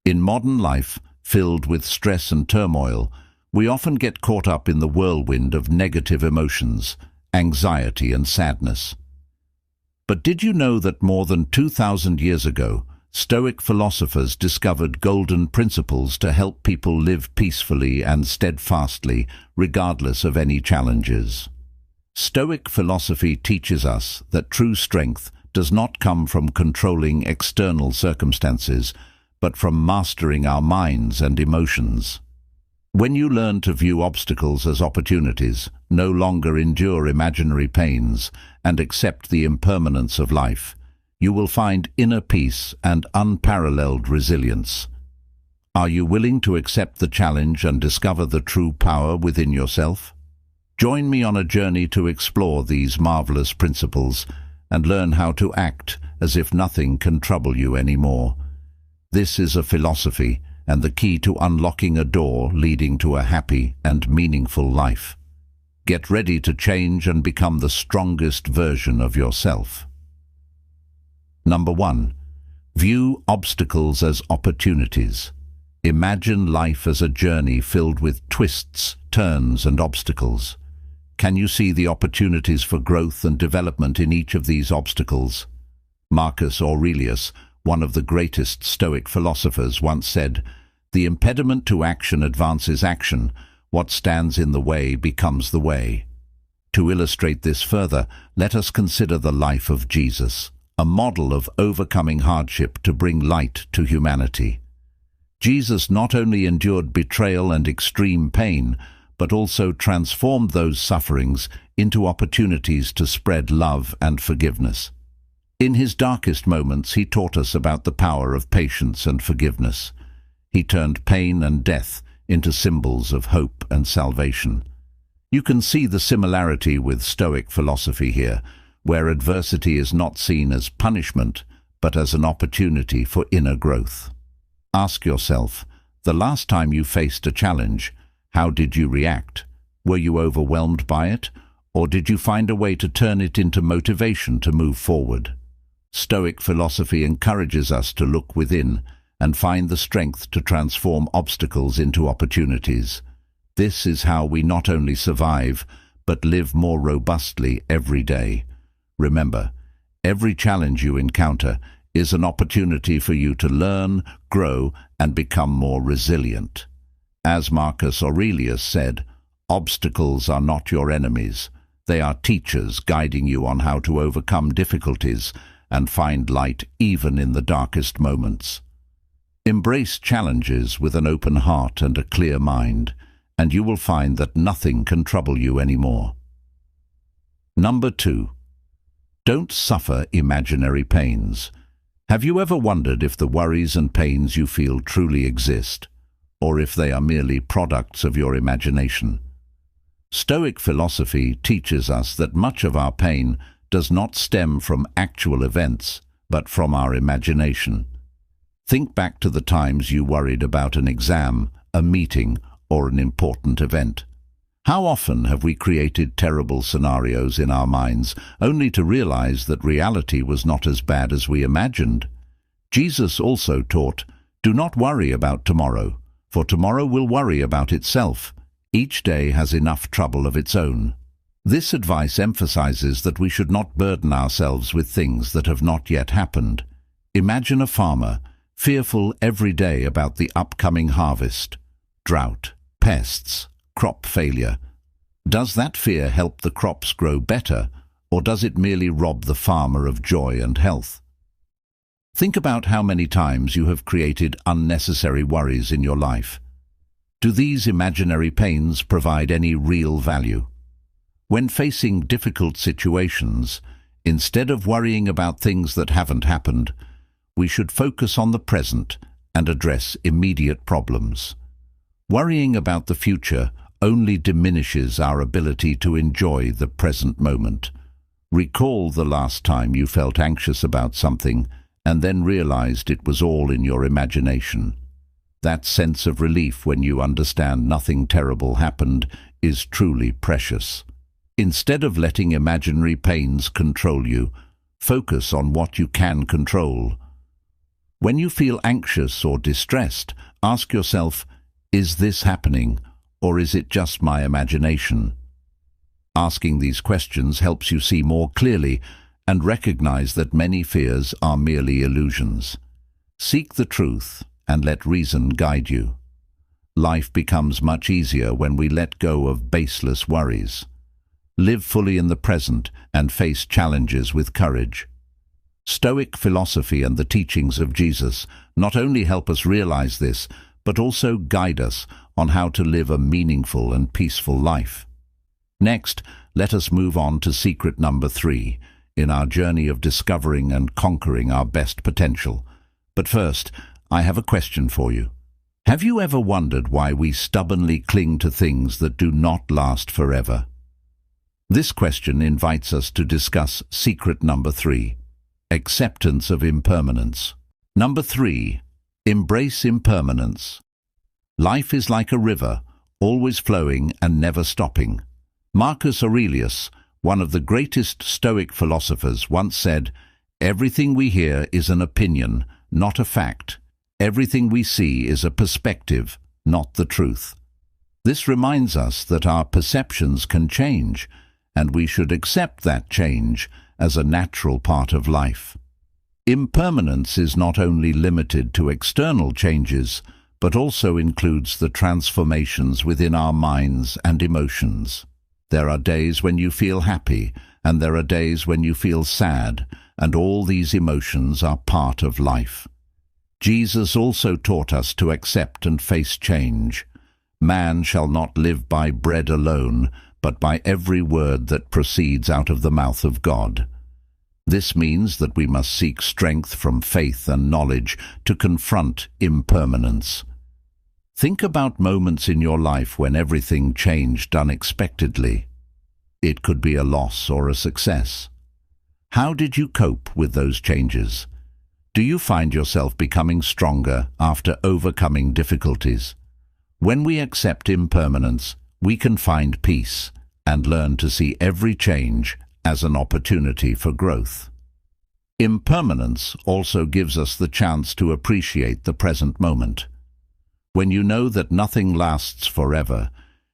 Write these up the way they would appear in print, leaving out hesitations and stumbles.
In modern life, filled with stress and turmoil, we often get caught up in the whirlwind of negative emotions, anxiety and sadness. But did you know that more than 2,000 years ago, Stoic philosophers discovered golden principles to help people live peacefully and steadfastly, regardless of any challenges? Stoic philosophy teaches us that true strength does not come from controlling external circumstances, but from mastering our minds and emotions. When you learn to view obstacles as opportunities, no longer endure imaginary pains, and accept the impermanence of life, you will find inner peace and unparalleled resilience. Are you willing to accept the challenge and discover the true power within yourself? Join me on a journey to explore these marvelous principles and learn how to act as if nothing can trouble you anymore. This is a philosophy and the key to unlocking a door leading to a happy and meaningful life. Get ready to change and become the strongest version of yourself. Number 1. View obstacles as opportunities. Imagine life as a journey filled with twists, turns, and obstacles. Can you see the opportunities for growth and development in each of these obstacles? Marcus Aurelius, one of the greatest Stoic philosophers, once said, "The impediment to action advances action. What stands in the way becomes the way." To illustrate this further, let us consider the life of Jesus, a model of overcoming hardship to bring light to humanity. Jesus not only endured betrayal and extreme pain, but also transformed those sufferings into opportunities to spread love and forgiveness. In his darkest moments, he taught us about the power of patience and forgiveness. He turned pain and death into symbols of hope and salvation. You can see the similarity with Stoic philosophy here, where adversity is not seen as punishment, but as an opportunity for inner growth. Ask yourself, the last time you faced a challenge, how did you react? Were you overwhelmed by it, or did you find a way to turn it into motivation to move forward? Stoic philosophy encourages us to look within and find the strength to transform obstacles into opportunities. This is how we not only survive, but live more robustly every day. Remember, every challenge you encounter is an opportunity for you to learn, grow, and become more resilient. As Marcus Aurelius said, obstacles are not your enemies. They are teachers guiding you on how to overcome difficulties and find light even in the darkest moments. Embrace challenges with an open heart and a clear mind, and you will find that nothing can trouble you anymore. Number 2. Don't suffer imaginary pains. Have you ever wondered if the worries and pains you feel truly exist, or if they are merely products of your imagination? Stoic philosophy teaches us that much of our pain does not stem from actual events, but from our imagination. Think back to the times you worried about an exam, a meeting, or an important event. How often have we created terrible scenarios in our minds, only to realize that reality was not as bad as we imagined? Jesus also taught, "Do not worry about tomorrow, for tomorrow will worry about itself. Each day has enough trouble of its own." This advice emphasizes that we should not burden ourselves with things that have not yet happened. Imagine a farmer, fearful every day about the upcoming harvest, drought, pests, crop failure. Does that fear help the crops grow better, or does it merely rob the farmer of joy and health? Think about how many times you have created unnecessary worries in your life. Do these imaginary pains provide any real value? When facing difficult situations, instead of worrying about things that haven't happened, we should focus on the present and address immediate problems. Worrying about the future only diminishes our ability to enjoy the present moment. Recall the last time you felt anxious about something and then realized it was all in your imagination. That sense of relief when you understand nothing terrible happened is truly precious. Instead of letting imaginary pains control you, focus on what you can control. When you feel anxious or distressed, ask yourself, is this happening, or is it just my imagination? Asking these questions helps you see more clearly and recognize that many fears are merely illusions. Seek the truth and let reason guide you. Life becomes much easier when we let go of baseless worries. Live fully in the present and face challenges with courage. Stoic philosophy and the teachings of Jesus not only help us realize this, but also guide us on how to live a meaningful and peaceful life. Next, let us move on to secret number 3 in our journey of discovering and conquering our best potential. But first, I have a question for you. Have you ever wondered why we stubbornly cling to things that do not last forever? This question invites us to discuss secret number 3, acceptance of impermanence. Number 3, embrace impermanence. Life is like a river, always flowing and never stopping. Marcus Aurelius, one of the greatest Stoic philosophers, once said, "Everything we hear is an opinion, not a fact. Everything we see is a perspective, not the truth." This reminds us that our perceptions can change, and we should accept that change as a natural part of life. Impermanence is not only limited to external changes, but also includes the transformations within our minds and emotions. There are days when you feel happy, and there are days when you feel sad, and all these emotions are part of life. Jesus also taught us to accept and face change. Man shall not live by bread alone, but by every word that proceeds out of the mouth of God. This means that we must seek strength from faith and knowledge to confront impermanence. Think about moments in your life when everything changed unexpectedly. It could be a loss or a success. How did you cope with those changes? Do you find yourself becoming stronger after overcoming difficulties? When we accept impermanence, we can find peace and learn to see every change as an opportunity for growth. Impermanence also gives us the chance to appreciate the present moment. When you know that nothing lasts forever,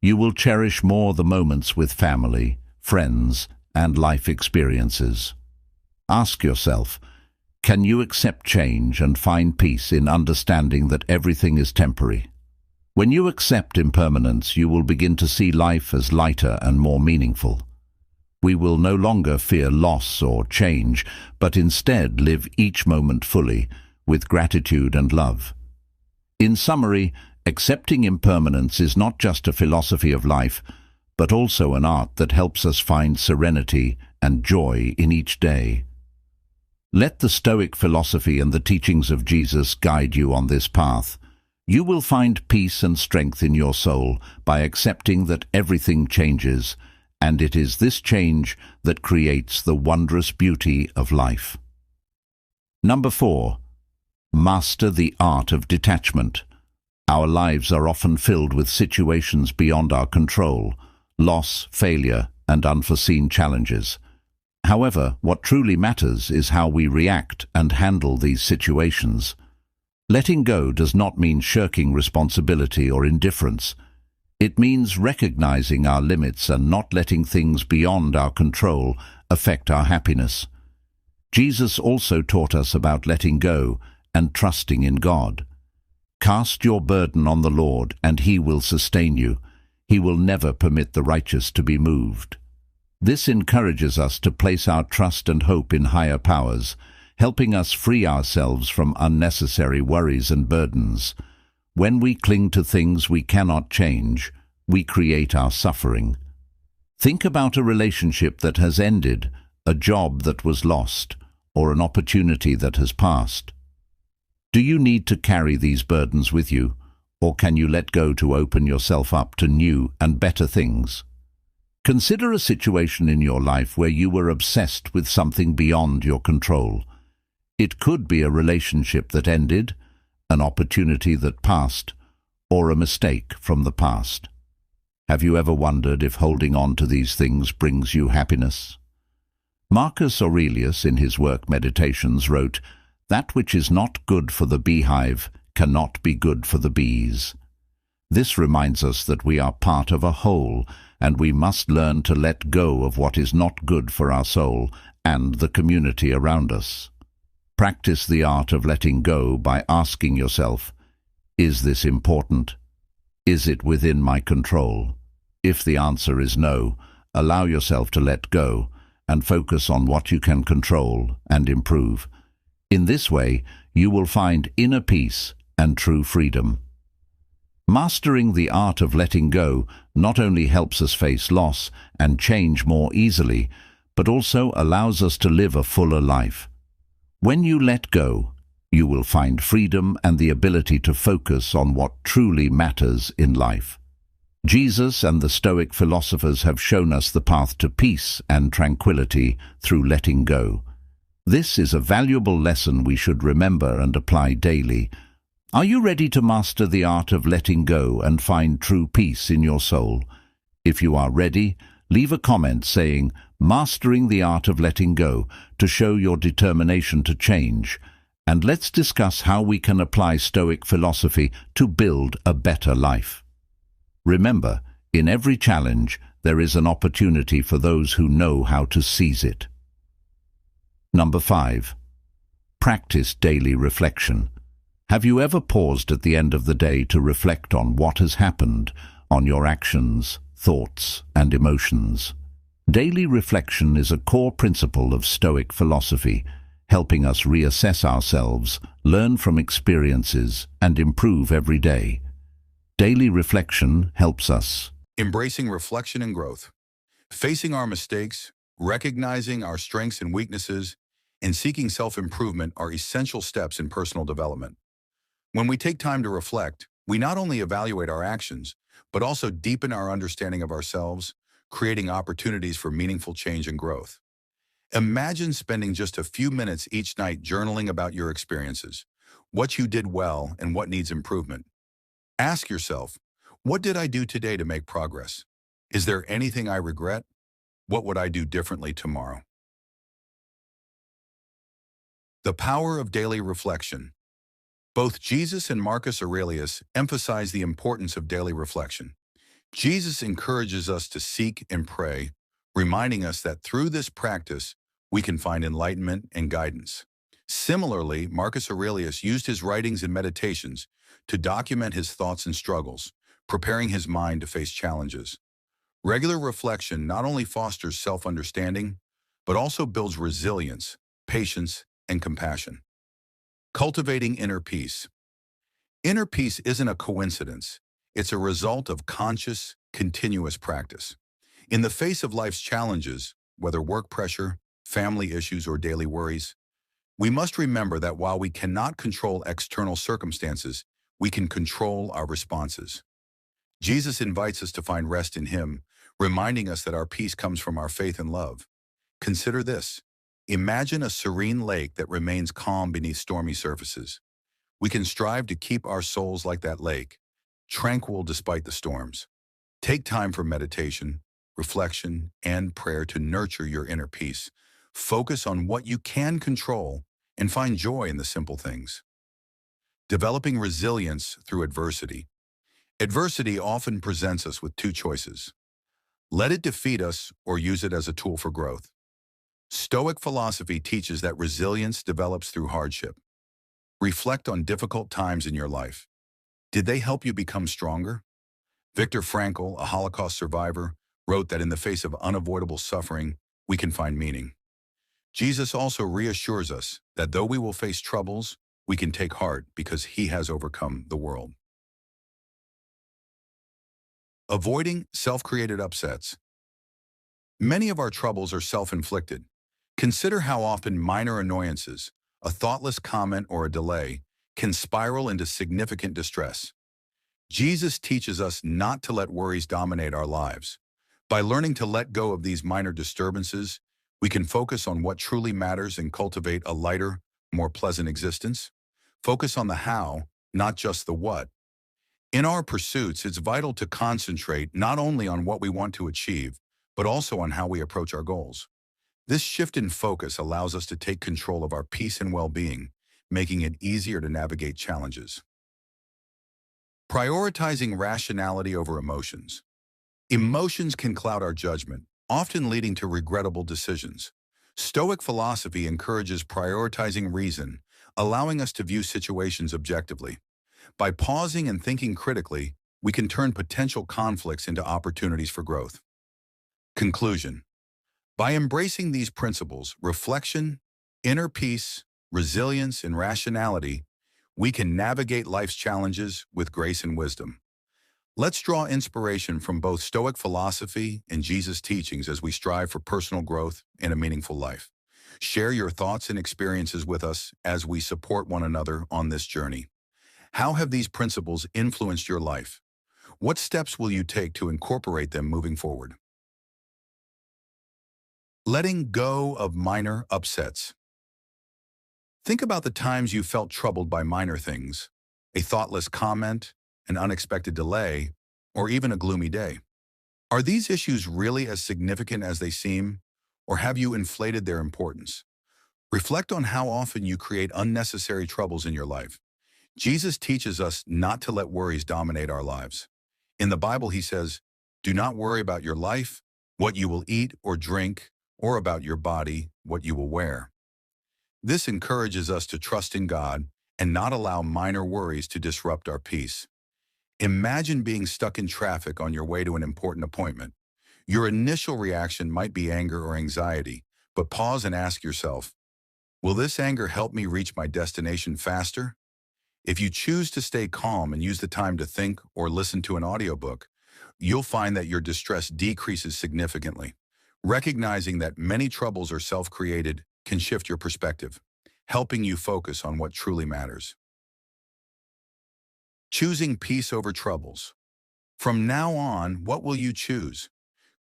you will cherish more the moments with family, friends, and life experiences. Ask yourself, can you accept change and find peace in understanding that everything is temporary? When you accept impermanence, you will begin to see life as lighter and more meaningful. We will no longer fear loss or change, but instead live each moment fully, with gratitude and love. In summary, accepting impermanence is not just a philosophy of life, but also an art that helps us find serenity and joy in each day. Let the Stoic philosophy and the teachings of Jesus guide you on this path. You will find peace and strength in your soul by accepting that everything changes, and it is this change that creates the wondrous beauty of life. Number 4. Master the art of detachment. Our lives are often filled with situations beyond our control, loss, failure, and unforeseen challenges. However, what truly matters is how we react and handle these situations. Letting go does not mean shirking responsibility or indifference. It means recognizing our limits and not letting things beyond our control affect our happiness. Jesus also taught us about letting go and trusting in God. Cast your burden on the Lord, and He will sustain you. He will never permit the righteous to be moved. This encourages us to place our trust and hope in higher powers, helping us free ourselves from unnecessary worries and burdens. When we cling to things we cannot change, we create our suffering. Think about a relationship that has ended, a job that was lost, or an opportunity that has passed. Do you need to carry these burdens with you, or can you let go to open yourself up to new and better things? Consider a situation in your life where you were obsessed with something beyond your control. It could be a relationship that ended, an opportunity that passed, or a mistake from the past. Have you ever wondered if holding on to these things brings you happiness? Marcus Aurelius, in his work Meditations, wrote, That which is not good for the beehive cannot be good for the bees. This reminds us that we are part of a whole, and we must learn to let go of what is not good for our soul and the community around us. Practice the art of letting go by asking yourself, is this important? Is it within my control? If the answer is no, allow yourself to let go and focus on what you can control and improve. In this way, you will find inner peace and true freedom. Mastering the art of letting go not only helps us face loss and change more easily, but also allows us to live a fuller life. When you let go, you will find freedom and the ability to focus on what truly matters in life. Jesus and the Stoic philosophers have shown us the path to peace and tranquility through letting go. This is a valuable lesson we should remember and apply daily. Are you ready to master the art of letting go and find true peace in your soul? If you are ready, leave a comment saying, "Mastering the art of letting go," to show your determination to change. And let's discuss how we can apply Stoic philosophy to build a better life. Remember, in every challenge, there is an opportunity for those who know how to seize it. Number 5. Practice daily reflection. Have you ever paused at the end of the day to reflect on what has happened, on your actions, thoughts, and emotions? Daily reflection is a core principle of Stoic philosophy, helping us reassess ourselves, learn from experiences, and improve every day. Daily reflection helps us embracing reflection and growth, facing our mistakes, recognizing our strengths and weaknesses, and seeking self-improvement are essential steps in personal development. When we take time to reflect, we not only evaluate our actions, but also deepen our understanding of ourselves, creating opportunities for meaningful change and growth. Imagine spending just a few minutes each night journaling about your experiences, what you did well and what needs improvement. Ask yourself, what did I do today to make progress? Is there anything I regret? What would I do differently tomorrow? The power of daily reflection. Both Jesus and Marcus Aurelius emphasize the importance of daily reflection. Jesus encourages us to seek and pray, reminding us that through this practice, we can find enlightenment and guidance. Similarly, Marcus Aurelius used his writings and meditations to document his thoughts and struggles, preparing his mind to face challenges. Regular reflection not only fosters self-understanding, but also builds resilience, patience, and compassion. Cultivating inner peace. Inner peace isn't a coincidence. It's a result of conscious, continuous practice. In the face of life's challenges, whether work pressure, family issues, or daily worries, we must remember that while we cannot control external circumstances, we can control our responses. Jesus invites us to find rest in Him, reminding us that our peace comes from our faith and love. Consider this. Imagine a serene lake that remains calm beneath stormy surfaces. We can strive to keep our souls like that lake, tranquil despite the storms. Take time for meditation, reflection, and prayer to nurture your inner peace. Focus on what you can control and find joy in the simple things. Developing resilience through adversity. Adversity often presents us with two choices. Let it defeat us or use it as a tool for growth. Stoic philosophy teaches that resilience develops through hardship. Reflect on difficult times in your life. Did they help you become stronger? Viktor Frankl, a Holocaust survivor, wrote that in the face of unavoidable suffering, we can find meaning. Jesus also reassures us that though we will face troubles, we can take heart because He has overcome the world. Avoiding self-created upsets. Many of our troubles are self-inflicted. Consider how often minor annoyances, a thoughtless comment or a delay, can spiral into significant distress. Jesus teaches us not to let worries dominate our lives. By learning to let go of these minor disturbances, we can focus on what truly matters and cultivate a lighter, more pleasant existence. Focus on the how, not just the what. In our pursuits, it's vital to concentrate not only on what we want to achieve, but also on how we approach our goals. This shift in focus allows us to take control of our peace and well-being, making it easier to navigate challenges. Prioritizing rationality over emotions. Emotions can cloud our judgment, often leading to regrettable decisions. Stoic philosophy encourages prioritizing reason, allowing us to view situations objectively. By pausing and thinking critically, we can turn potential conflicts into opportunities for growth. Conclusion. By embracing these principles, reflection, inner peace, resilience, and rationality, we can navigate life's challenges with grace and wisdom. Let's draw inspiration from both Stoic philosophy and Jesus' teachings as we strive for personal growth and a meaningful life. Share your thoughts and experiences with us as we support one another on this journey. How have these principles influenced your life? What steps will you take to incorporate them moving forward? Letting go of minor upsets. Think about the times you felt troubled by minor things, a thoughtless comment, an unexpected delay, or even a gloomy day. Are these issues really as significant as they seem, or have you inflated their importance? Reflect on how often you create unnecessary troubles in your life. Jesus teaches us not to let worries dominate our lives. In the Bible, he says, "Do not worry about your life, what you will eat or drink, or about your body, what you will wear." This encourages us to trust in God and not allow minor worries to disrupt our peace. Imagine being stuck in traffic on your way to an important appointment. Your initial reaction might be anger or anxiety, but pause and ask yourself, will this anger help me reach my destination faster? If you choose to stay calm and use the time to think or listen to an audiobook, you'll find that your distress decreases significantly. Recognizing that many troubles are self-created can shift your perspective, helping you focus on what truly matters. Choosing peace over troubles. From now on, what will you choose?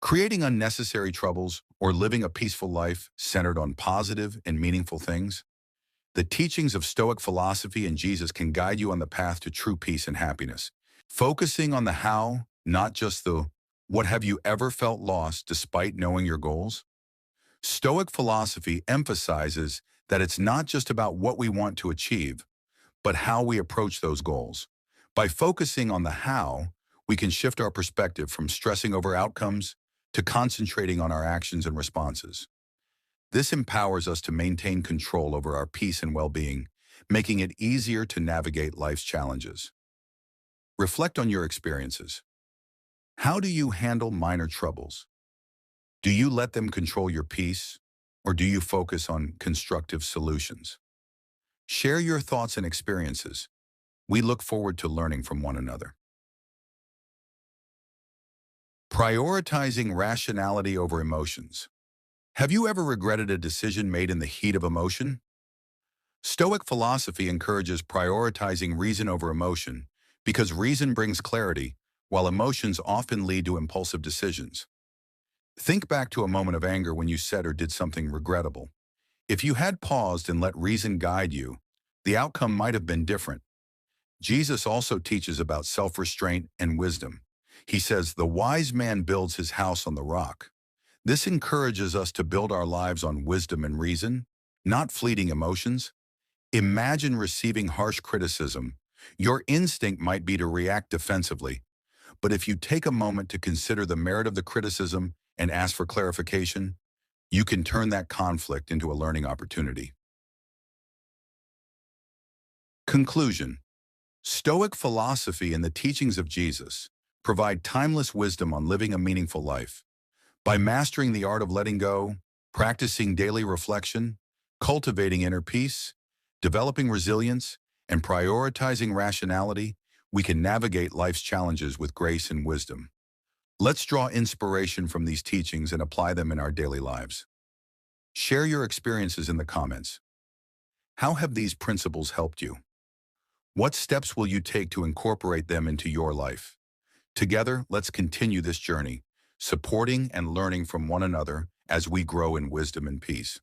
Creating unnecessary troubles or living a peaceful life centered on positive and meaningful things? The teachings of Stoic philosophy and Jesus can guide you on the path to true peace and happiness. Focusing on the how, not just the what. Have you ever felt lost despite knowing your goals? Stoic philosophy emphasizes that it's not just about what we want to achieve, but how we approach those goals. By focusing on the how, we can shift our perspective from stressing over outcomes to concentrating on our actions and responses. This empowers us to maintain control over our peace and well-being, making it easier to navigate life's challenges. Reflect on your experiences. How do you handle minor troubles? Do you let them control your peace, or do you focus on constructive solutions? Share your thoughts and experiences. We look forward to learning from one another. Prioritizing rationality over emotions. Have you ever regretted a decision made in the heat of emotion? Stoic philosophy encourages prioritizing reason over emotion because reason brings clarity, while emotions often lead to impulsive decisions. Think back to a moment of anger when you said or did something regrettable. If you had paused and let reason guide you, the outcome might have been different. Jesus also teaches about self-restraint and wisdom. He says, "The wise man builds his house on the rock." This encourages us to build our lives on wisdom and reason, not fleeting emotions. Imagine receiving harsh criticism. Your instinct might be to react defensively, but if you take a moment to consider the merit of the criticism and ask for clarification, you can turn that conflict into a learning opportunity. Conclusion. Stoic philosophy and the teachings of Jesus provide timeless wisdom on living a meaningful life. By mastering the art of letting go, practicing daily reflection, cultivating inner peace, developing resilience, and prioritizing rationality, we can navigate life's challenges with grace and wisdom. Let's draw inspiration from these teachings and apply them in our daily lives. Share your experiences in the comments. How have these principles helped you? What steps will you take to incorporate them into your life? Together, let's continue this journey, supporting and learning from one another as we grow in wisdom and peace.